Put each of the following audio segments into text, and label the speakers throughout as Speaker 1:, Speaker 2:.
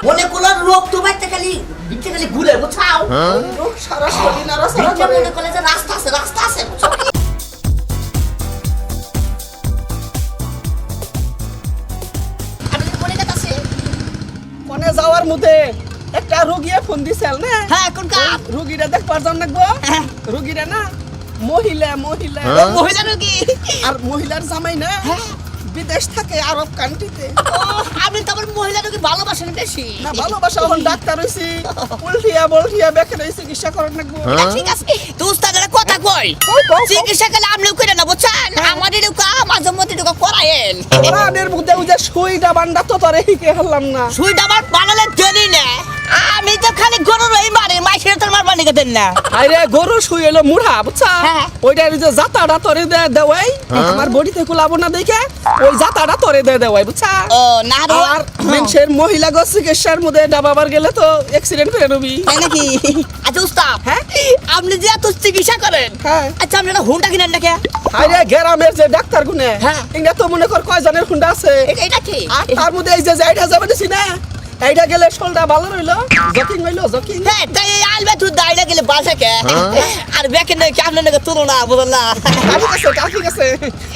Speaker 1: মনে করলাম রোগ তো বাইতে খালি বিতে খালি ঘুরে বুঝাও
Speaker 2: রোগ সারা শরীর নাড়াচাড়া করে।
Speaker 1: মনে করলে যে রাস্তা আছে বুঝছো
Speaker 2: কোনে যাওয়ার মধ্যে একটা রোগীয়ে ফোন দিছিল না।
Speaker 1: হ্যাঁ কোন কাম
Speaker 2: রোগীরা দেখবার যাম নাকবো। রোগীরা না মহিলা
Speaker 1: মহিলা রোগী
Speaker 2: আর মহিলার জামাই না বিদেশ থাকে আরব কান্ট্রিতে।
Speaker 1: আপনি তো আমার মহিলা রোগী ভালোবাসেন বেশি
Speaker 2: না ভালোবাসা এখন ডাক্তার হইছি উল্টিয়া বেকারে চিকিৎসা করার নাকবো।
Speaker 1: ঠিক আছে তো উস্তাদের কথা কই চিকিৎসা করলে আমলেও কইরা না বুঝছেন আমাদের কাম মাঝে মধ্যে ঢোকা করায়েন
Speaker 2: ওরানের মধ্যে ওই যে সুইটা বান্ডা তো তোরে হিকে হলাম না।
Speaker 1: সুইটা আমার বানালে দেরি না আমি তো খালি গরুর এই মারে মাইসের তোর মার বানিয়ে দেন না
Speaker 2: আরে গরু শুই এলো মুড়া বুঝছা
Speaker 1: হ্যাঁ।
Speaker 2: ওইটা যে জাতাটা তোরে দেওয়াই আমার বডিতে কুলাবো না দেখে ওই জাতাটা তোরে দেওয়াই বুঝছা।
Speaker 1: ও না
Speaker 2: আর মানুষের মহিলা গো চিকিৎসার মধ্যে ডাবাবার গেলে তো অ্যাক্সিডেন্ট করে নবি
Speaker 1: তাই নাকি আচ্ছা উস্তাদ
Speaker 2: হ্যাঁ
Speaker 1: আপনি যে এত চিকিৎসা করেন
Speaker 2: হ্যাঁ
Speaker 1: আচ্ছা আপনি একটা হুন্ডা কিনেন না কে
Speaker 2: আরে গ্রামের যে ডাক্তার গুনে
Speaker 1: হ্যাঁ।
Speaker 2: ইংরা তো মনে কর কয়জনের হুন্ডা আছে
Speaker 1: এটা কি
Speaker 2: আর তার মধ্যে এই যে এইটা যাবে দিছি না এইটা গেলে শোলটা ভালো রইলো জকিং হইলো জকিং।
Speaker 1: হ্যাঁ তাই আলবে তুই দাইলে গেলে বাসে কে আর বেকে নয় কি আপনার নাকি তুলনা বুঝল না
Speaker 2: ঠিক আছে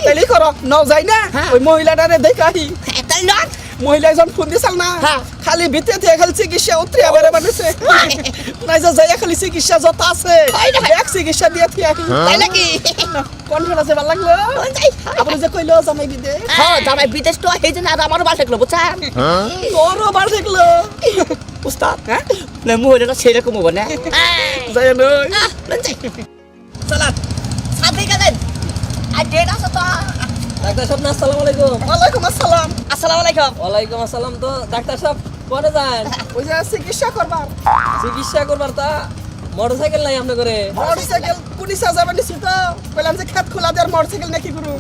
Speaker 2: তাইলে করো নাও যাই না
Speaker 1: হ্যাঁ।
Speaker 2: ওই মহিলাটারে দেখাহি
Speaker 1: তাই না
Speaker 2: মহিলা একজন ফোন দিছিল না
Speaker 1: হ্যাঁ।
Speaker 2: খালি ভিতরে দিয়ে খালি চিকিৎসা উতরে আবার বানিয়েছে নাই যে যাই খালি চিকিৎসা যত আছে
Speaker 1: তাই না?
Speaker 2: এক চিকিৎসা দিয়ে থিয়া
Speaker 1: তাই নাকি
Speaker 2: কনফারেন্সে ভালো লাগলো আপনি যে কইলো জামাই বিদে
Speaker 1: হ্যাঁ জামাই বিদেশ তো এই জন্য আর আমারও বাসে গেলো বুঝছেন
Speaker 2: তোরও বার দেখলো
Speaker 1: উস্তাদ না মহিলাটা সেরকম হবো না
Speaker 2: যাই নই
Speaker 1: চলা সাথে গেলেন আর ডেট আছে তো
Speaker 3: ডাক্তার সাহেব না আসসালামু আলাইকুম।
Speaker 2: ওয়ালাইকুম আসসালাম।
Speaker 1: আসসালামু আলাইকুম
Speaker 3: ওয়ালাইকুম আসসালাম। তো ডাক্তার সাহেব কোনে যান?
Speaker 2: ওই যে চিকিৎসা করবার
Speaker 3: চিকিৎসা করবার তা মোটরসাইকেল নাই আপনি করে?
Speaker 2: মোটরসাইকেল পুলিশে যাবে নিছি তো কইলাম যে খেত খোলা দেওয়ার মোটরসাইকেল নাকি গুরু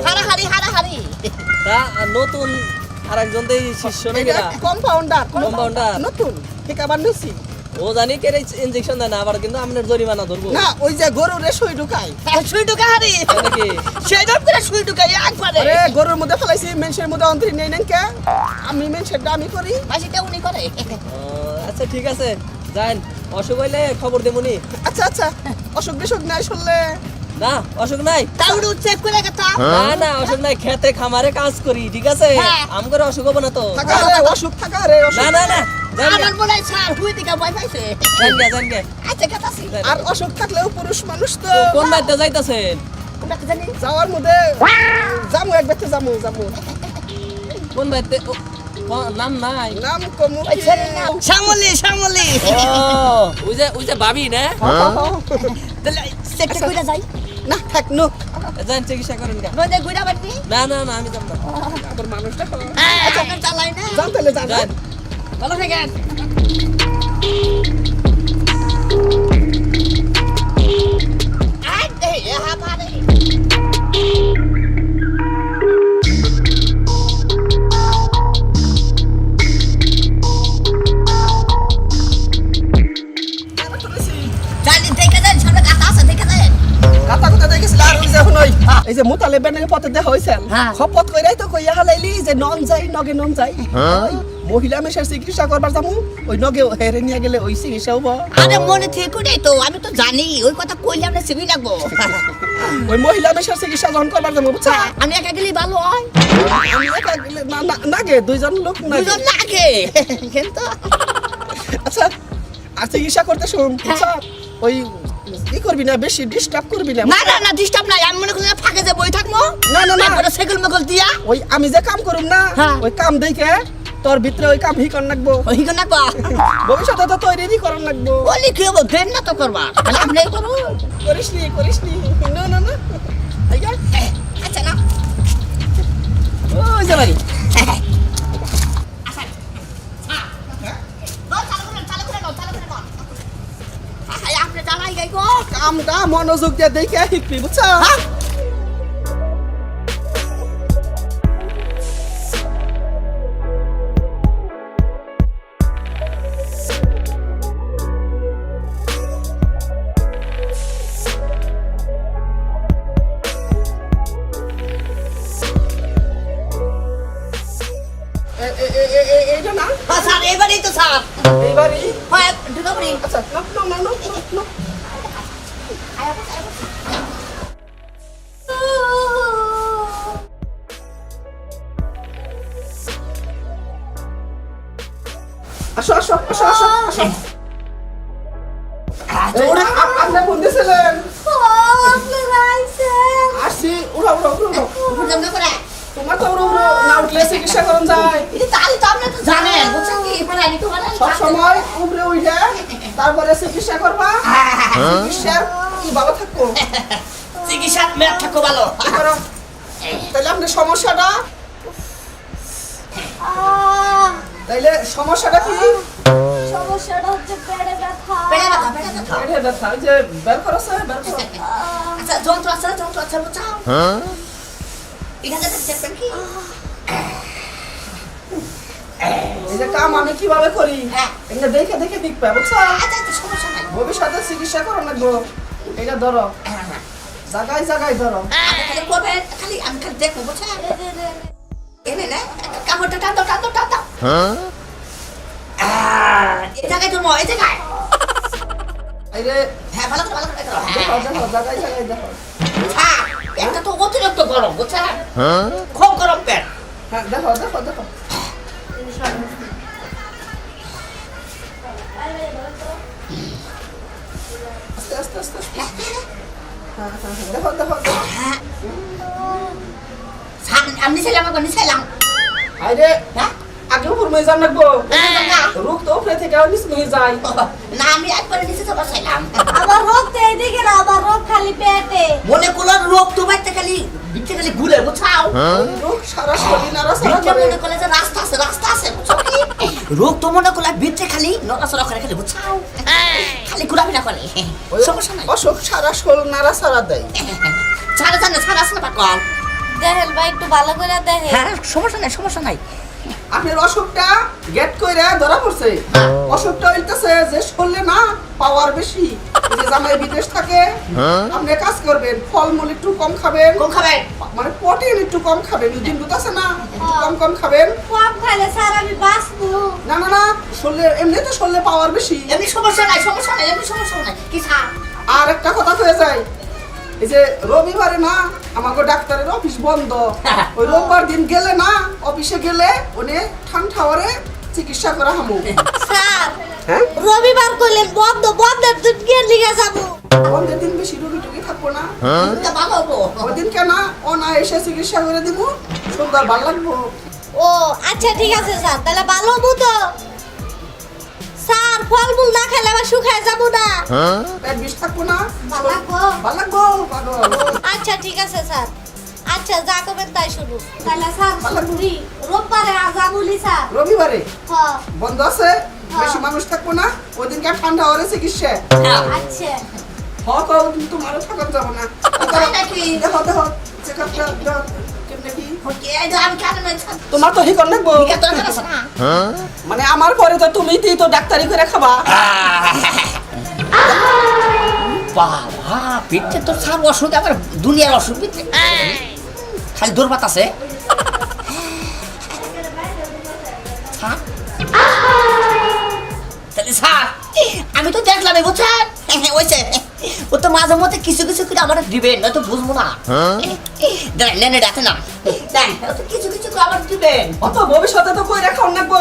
Speaker 1: হারাহারি
Speaker 3: তা নতুন আরেকজন দেই শিষ্য নাকি না?
Speaker 2: Compounder
Speaker 3: Compounder?
Speaker 2: নতুন ঠিক আবার নিছি
Speaker 3: ও জানি কে ইনজেকশন দেয় না আবার কিন্তু আপনার জরিমানা ধরবো
Speaker 2: না ওই যে গরুর সুই ঢুকায়
Speaker 1: সুই ঢুকা হারি
Speaker 3: নাকি?
Speaker 1: সেই রকম করে সুই ঢুকাই একবারে
Speaker 2: আরে গরুর মধ্যে ফেলাইছি মেনসের মধ্যে অন্তরি নেই নাকি আমি মেনসের আমি করি
Speaker 1: মাসিটা উনি করে
Speaker 3: আচ্ছা ঠিক আছে যান, অসুখ হইলে খবর দেবনি।
Speaker 2: আচ্ছা অসুখ বিসুখ নাই শুনলে
Speaker 3: না অসুখ নাই,
Speaker 1: তাউডু চেক করে গেতা
Speaker 3: না অসুখ নাই, খেতে খামারে কাজ করি ঠিক আছে,
Speaker 1: হ্যাঁ।
Speaker 3: আমগরে অসুখ হবে না তো।
Speaker 2: থাকা রে অসুখ থাকা রে অসুখ।
Speaker 3: না যান
Speaker 1: আমার মনে হয় স্যার হুই দিকে ভয় পাইছে
Speaker 3: যান গে।
Speaker 1: আচ্ছা গেতাছি
Speaker 2: আর অসুখ থাকলেও পুরুষ মানুষ তো
Speaker 3: কোন বাড়িতে যাইতাছেন?
Speaker 1: আমরা কি জানি
Speaker 2: যাওয়ার মধ্যে জামু এক বেতে জামু
Speaker 3: কোন বাড়িতে? নাম নাই।
Speaker 2: নাম কমু
Speaker 1: ওই ছেলের নাম শ্যামলি
Speaker 3: ওই যে ভাবি না?
Speaker 1: তাহলে চেকটা কইরা যাই
Speaker 2: না থাক নো
Speaker 3: যান চিকিৎসা করেন গা।
Speaker 1: নদে গুড়া বাড়ি
Speaker 3: না আমি যাব না।
Speaker 2: আবার মানুষটা
Speaker 1: আচ্ছা চালাই না
Speaker 2: যান তাহলে যান
Speaker 3: যান।
Speaker 1: ভালো থাকেন আই এ হাবারে জানি দেখে দেন সামনে গাছ আছে দেখে দেন
Speaker 2: কথা কথা দেখেছিল আর ওই যে এখন এই যে মুতালে বেনে পথে দেখা হইছেন
Speaker 1: হ্যাঁ।
Speaker 2: খপত কইরাই তো কইয়া হালাইলি যে নন যাই নগে নন যাই ওই মহিলা মেশার চিকিৎসা করবার যামু ওই নগে হেরে নিয়ে গেলে ওই চিকিৎসা হবো
Speaker 1: আরে মনে থেকে নেই তো আমি তো জানি ওই কথা কইলে আমরা সিবি লাগবো
Speaker 2: ওই মহিলা মেশার চিকিৎসা যখন করবার যামু বুঝছা
Speaker 1: আমি একা গেলেই ভালো হয়
Speaker 2: আমি একা গেলে নাগে দুইজন লোক নাগে
Speaker 1: দুজন লাগে কিন্তু
Speaker 2: আচ্ছা আর চিকিৎসা করতে শুন বুঝছা ওই ই করবি না বেশি ডিস্টার্ব করবি না
Speaker 1: না ডিস্টার্ব নাই আমি মনে করি ফাঁকে যে বই থাকবো
Speaker 2: না
Speaker 1: তারপরে সেগুল মগল দিয়া
Speaker 2: ওই আমি যে কাম করুম না
Speaker 1: হ্যাঁ।
Speaker 2: ওই কাম দেখে তোর ভিতরে ওই কাম হি কর লাগবো
Speaker 1: ওই কেন না
Speaker 2: ভবিষ্যতে তো তৈরি করার লাগবো
Speaker 1: বলি কি হবো ফের না তো করবা তাহলে আপনি করো
Speaker 2: করিসনি না আইয়া
Speaker 1: আচ্ছা না
Speaker 2: ওই যে বাড়ি
Speaker 1: আপনি জানাই গাই গো
Speaker 2: কামটা মনোযোগ দিয়ে দেখে শিখবি বুঝছা এইটা না
Speaker 1: হ্যাঁ স্যার এবারেই তো স্যার
Speaker 2: এইবারই
Speaker 1: হ্যাঁ ঢুকে পড়ি
Speaker 2: আচ্ছা না আসো আসো আসো আসো আসো ওরা আপনি ফোন দিয়েছিলেন আসছি উড়া উড়া উড়া উড়া তোমার তো উড়ো উড়ো না উঠলে চিকিৎসা করুন যায়
Speaker 1: তাহলে তো আপনি তো জানেন বুঝছেন কি এবারে আমি তো
Speaker 2: সব সময় উপরে উঠে তারপরে চিকিৎসা করবা চিকিৎসার কি ভালো থাকবো
Speaker 1: চিকিৎসা মেয়ে থাকো ভালো
Speaker 2: করো। তাহলে আপনার সমস্যাটা তাইলে সমস্যাটা কি
Speaker 4: সমস্যাটা হচ্ছে পেটে ব্যথা
Speaker 1: পেড়ে ব্যথা
Speaker 2: পেটে ব্যথা ওই যে বের করছে বের করো
Speaker 1: আচ্ছা যন্ত্র আছে বুঝছাও এখানে দেখবেন কি
Speaker 2: এই যে কাম আমি কিভাবে করি
Speaker 1: হ্যাঁ।
Speaker 2: এটা দেখে দেখে দেখবে বুঝছো
Speaker 1: আচ্ছা আচ্ছা সমস্যা নাই
Speaker 2: ভবিষ্যতে চিকিৎসা করো লাগবো এটা ধরো জায়গায় জায়গায় ধরো
Speaker 1: আপনি খালি করবেন খালি আমি খালি দেখবো বুঝছেন এনে না কাপড়টা টান দাও এই জায়গায় তুমি এই জায়গায়
Speaker 2: এই রে
Speaker 1: হ্যাঁ ভালো করে দেখো
Speaker 2: দেখো দেখো জায়গায় জায়গায় দেখো
Speaker 1: হ্যাঁ এটা তো অতিরিক্ত গরম বুঝছেন খুব গরম পেট
Speaker 2: হ্যাঁ দেখো দেখো দেখো আস্তে আস্তে আস্তে আস্তে। হ্যাঁ হ্যাঁ হ্যাঁ দেখো দেখো দেখো
Speaker 1: আমি নিছিলাম
Speaker 2: আরে
Speaker 1: হ্যাঁ
Speaker 2: আগে উপর মেয়ে যান লাগবো রোগ তো উপরে থেকে নিচ নিয়ে যায়
Speaker 1: না আমি একবারে নিচে তো বসাইলাম
Speaker 4: আবার রোগ তো এইদিকে না আবার রোগ খালি পেটে
Speaker 1: মনে করলো রোগ তো বাইতে খালি বিচ্ছে খালি ঘুরে বুঝছাও
Speaker 2: রোগ সারা শরীর নাড়াচাড়া
Speaker 1: বিচ্ছে
Speaker 2: করে
Speaker 1: মনে করলে যে রাস্তা আছে বুঝছো কি রোগ তো মনে করলে বিচ্ছে খালি নড়াচড়া করে খালি বুঝছাও খালি ঘুরাফেরা করে
Speaker 2: ওই
Speaker 1: সমস্যা নাই
Speaker 2: অসুখ সারা শরীর নাড়াচাড়া দেয়
Speaker 1: ছাড়া আসলে পাকল
Speaker 4: দেখেন ভাই একটু ভালো করে দেখেন
Speaker 1: হ্যাঁ সমস্যা নাই
Speaker 2: আপনার অসুখটা গেট কইরা ধরা পড়ছে অসুখটা হইতাছে যে শরীরে না পাওয়ার বেশি এই যে জামাই বিদেশ থাকে আপনি কাজ করবেন ফলমূল একটু কম খাবেন
Speaker 1: কোন খাবেন
Speaker 2: মানে প্রোটিন একটু কম খাবেন দিন দুধ আছে না একটু কম কম খাবেন
Speaker 4: কম খাইলে স্যার আমি বাঁচবো
Speaker 2: না না না শরীরে এমনি তো শরীরে পাওয়ার বেশি
Speaker 1: এমনি সমস্যা নাই এমনি সমস্যা নাই কি খা
Speaker 2: আর একটা কথা হয়ে যায় এই যে রবিবারে না আমাকে ডাক্তারের অফিস বন্ধ ওই রোববার দিন গেলে না অফিসে গেলে উনি ঠান্ডাওয়ারে চিকিৎসা করা হামু
Speaker 4: স্যার
Speaker 2: হ্যাঁ
Speaker 4: রবিবার করলেন বন্ধের দিন গিয়ে লিখে যাবো
Speaker 2: বন্ধের দিন বেশি রোগী টুগী থাকবো না
Speaker 1: তা ভালো হবো
Speaker 2: ওই দিন কেন ও না এসে চিকিৎসা করে দিব সুন্দর ভালো লাগবো
Speaker 4: ও আচ্ছা ঠিক আছে স্যার তাহলে ভালো হবো তো স্যার ফলমূল না খেলে আবার শুকায় যাবো না
Speaker 2: পেট বিষ থাকবো না
Speaker 4: ভালো লাগবো?
Speaker 2: ভালো লাগবো পাগল
Speaker 4: আচ্ছা ঠিক আছে স্যার আচ্ছা যা করবেন তাই শুনুন তাহলে স্যার
Speaker 2: ভালো লাগবো।
Speaker 4: শুনি রোববারে আজাবুলি স্যার
Speaker 2: রবিবারে
Speaker 4: হ্যাঁ
Speaker 2: বন্ধ আছে বেশি মানুষ থাকবো না ওই দিনকে ঠান্ডা হওয়ারে চিকিৎসা
Speaker 4: আচ্ছা
Speaker 2: হক ওদিন তোমারও থাকা যাবো না
Speaker 1: তাই নাকি?
Speaker 2: দেখো দেখো চেকআপটা দাও কেমনে কি
Speaker 1: এই যে আমি কেন নাই
Speaker 2: তোমার তো হিকন লাগবো
Speaker 1: এত আছে না
Speaker 2: মানে আমার পরে তো তুমি তো ডাক্তারি করে খাবা
Speaker 1: বাবা পিঠে তো সব অসুখ আবার দুনিয়ার অসুখ পিঠে খালি দুর্বাত আছে হ্যাঁ? তাহলে স্যার আমি তো দেখলাম বুঝছেন ওইছে ও তো মাঝে মধ্যে কিছু কিছু করে আমার দিবেন নয়তো বুঝবো না দেখ নেনে ডাকে না দেখ ও তো কিছু কিছু করে আমার দিবেন
Speaker 2: অত ভবিষ্যতে তো কই রাখা লাগবো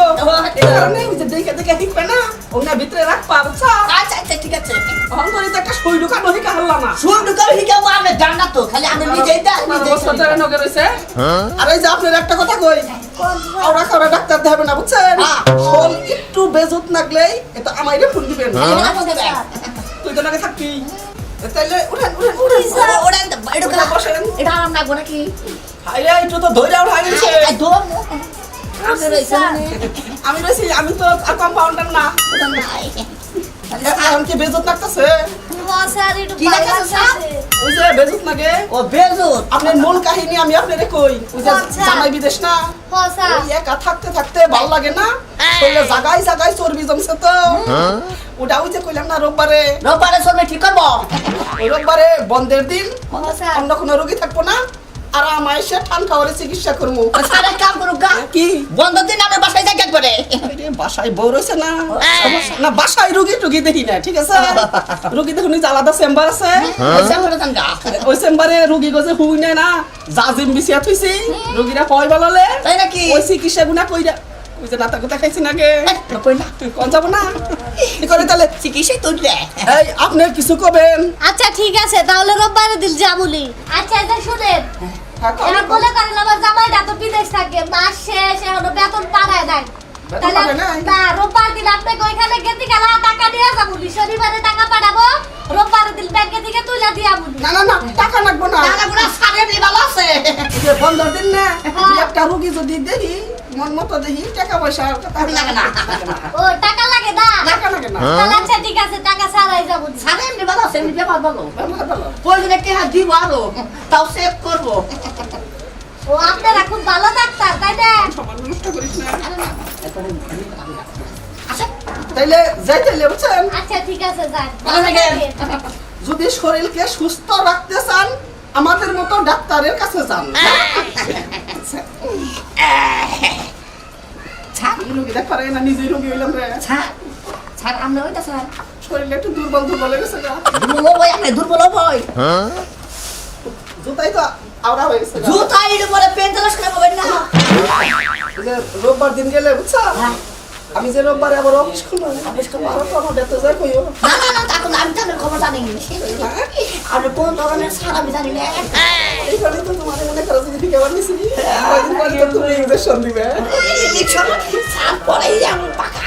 Speaker 2: এই কারণে ওই যে দেখে দেখে হিকবে না ওনা ভিতরে রাখবা বুঝছো
Speaker 1: আচ্ছা আচ্ছা ঠিক আছে
Speaker 2: অন্তরে তো একটা সই ঢুকানো হিকা হল্লা না
Speaker 1: শুন ঢুকাবে হিকাবো আমি জানা তো খালি আমি নিজেই দেখ
Speaker 2: তোমার
Speaker 1: নিজেই
Speaker 2: অবস্থা তো এরকম রয়েছে আর এই যে আপনার একটা কথা কই ওরা খাওয়া ডাক্তার দেখাবে না বুঝছেন
Speaker 1: হ্যাঁ।
Speaker 2: শোল একটু বেজুত লাগলেই এটা আমাইরে ফোন দিবেন তুই তো নাকি থাকবি তাইলে উঠেন উঠেন উঠেন
Speaker 1: এটা আরাম লাগবো নাকি
Speaker 2: হাইয়া একটু তো ধৈর্য উঠাই গেছে আমি রয়েছি আমি তো আর কম্পাউন্ডার না এখন কি বেজুত লাগতেছে
Speaker 4: হ্যাঁ স্যার একটু
Speaker 1: কি লাগছে, স্যার?
Speaker 2: ওই যে বেজুত লাগে
Speaker 1: ও বেজুত
Speaker 2: আপনার মূল কাহিনী আমি আপনারে কই ওই যে
Speaker 4: আচ্ছা।
Speaker 2: জামাই বিদেশ না
Speaker 4: হ্যাঁ স্যার
Speaker 2: ওই একা থাকতে থাকতে ভালো লাগে না শরীরে জায়গায় জায়গায় চর্বি জমছে তো ওটা ওই যে কইলাম না রোববারে
Speaker 1: রোববারে সবে ঠিক করবো
Speaker 2: ওই রোববারে বন্ধের দিন
Speaker 4: হ্যাঁ স্যার
Speaker 2: অন্য কোনো রোগী থাকবো না আর আমায় এসে ঠান খাওয়ারে চিকিৎসা করবো।
Speaker 1: স্যার এক কাম করুক গা,
Speaker 2: কি
Speaker 1: বন্ধের দিন আমি বাসায় যাই একবারে।
Speaker 2: আরে, বাসায় বউ রয়েছে না? সমস্যা না, বাসায় রুগী দেখি না, ঠিক আছে? রুগী দেখুন যে আলাদা চেম্বার আছে,
Speaker 1: পয়সা করে দেন গা।
Speaker 2: ওই চেম্বারে রুগী গজে হুই নেয় না, জাজিম বিছিয়া থইছি, রুগীরা হয় বলালে
Speaker 1: তাই নাকি?
Speaker 2: ওই চিকিৎসা গুনা কইরা ওই যে নাতা কথা খাইছি নাকি
Speaker 1: কই না,
Speaker 2: কোন যাব না কি করে তাহলে?
Speaker 1: চিকিৎসাই তুললে।
Speaker 2: এই আপনি কিছু কবেন?
Speaker 4: আচ্ছা ঠিক আছে, তাহলে রোববারে দিল যাবুলি। আচ্ছা এটা শুনেন,
Speaker 2: হ্যাঁ, কও,
Speaker 4: এরা
Speaker 2: কও।
Speaker 4: বলে করেন আমার জামাইটা তো বিদেশ থাকে, মাস শেষ এখনো বেতন পাঠায় নাই।
Speaker 2: বেতন
Speaker 4: তাহলে
Speaker 2: পাঠায় নাই?
Speaker 4: না, রোববার দিন আপনাকে ওইখানে গেতি গেলা টাকা দিয়ে যাবুলি, শনিবারে টাকা পাঠাবো, রোববারে দিন ব্যাংকে থেকে তুইলা দিয়া বলি।
Speaker 2: না না না, টাকা লাগবো না।
Speaker 1: টাকাগুলো স্যার এমনি ভালো আছে।
Speaker 2: এই যে বন্ধর দিন না, দুই একটা রুগী যদি দেখি মন মতো দেখি টাকা পয়সা
Speaker 1: লাগে না।
Speaker 4: ও টাকা লাগে না?
Speaker 2: টাকা লাগে না।
Speaker 4: তাহলে আচ্ছা ঠিক আছে, টাকা ছাড়াই যাবো।
Speaker 1: স্যার এমনি ভালো আছে, এমনি ব্যবহার ভালো।
Speaker 2: ব্যবহার ভালো।
Speaker 1: প্রয়োজনে টেহা দিব আরো, তাও সেভ করবো।
Speaker 4: ও আপনারা খুব ভালো ডাক্তার, তাই না?
Speaker 2: সবার নষ্ট করিস না।
Speaker 1: আচ্ছা,
Speaker 2: তাইলে যাইতে বুঝছেন,
Speaker 4: আচ্ছা ঠিক আছে, যান।
Speaker 1: ভালো থাকেন।
Speaker 2: যদি শরীরকে সুস্থ রাখতে চান আমাদের মতো ডাক্তারের কাছে যান।
Speaker 1: স্যার,
Speaker 2: রুগী দেখ পারে না, নিজেই রুগী হইলাম রে।
Speaker 1: স্যার, স্যার, আমরা ওইটা স্যার।
Speaker 2: শরীরটা একটু দুর্বল হয়ে গেছে গা।
Speaker 1: দুর্বল হবো, আপনি দুর্বল হবো।
Speaker 2: জুতাই তো আওড়া হয়ে গেছে গা।
Speaker 1: জুতা ইট পরে পেন তালাশ করে পাবেন না।
Speaker 2: এই যে রোববার দিন গেলে বুঝছা,
Speaker 1: হ্যাঁ।
Speaker 2: আমি যে রোববারে আবার অফিস খুলবো,
Speaker 1: অফিস খুলবো।
Speaker 2: আরো তো আমার দেখতে যাই কইও।
Speaker 1: না না না, তখন আমি তাদের খবর জানি না। আপনি কোন ধরনের স্যার আমি জানি না।
Speaker 2: এইখানে তো তোমার মনে করো যদি ঠিক আবার নিছি, কয়েকদিন পরে তো তুমি ইনজেকশন দিবে।
Speaker 1: স্যার পরে আমি পাকা।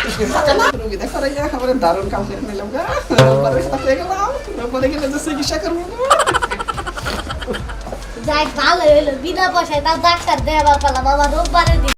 Speaker 2: রুগী দেখ পারে একেবারে দারুণ কাম করে নিলাম গা। রোববারে সাথে গেলাম, রোববারে গেলে যে চিকিৎসা করবো।
Speaker 4: যাই ভালো হইলো, বিনা পয়সায় তার ডাক্তার দেওয়া পালাম, আমার রোববারে দিন।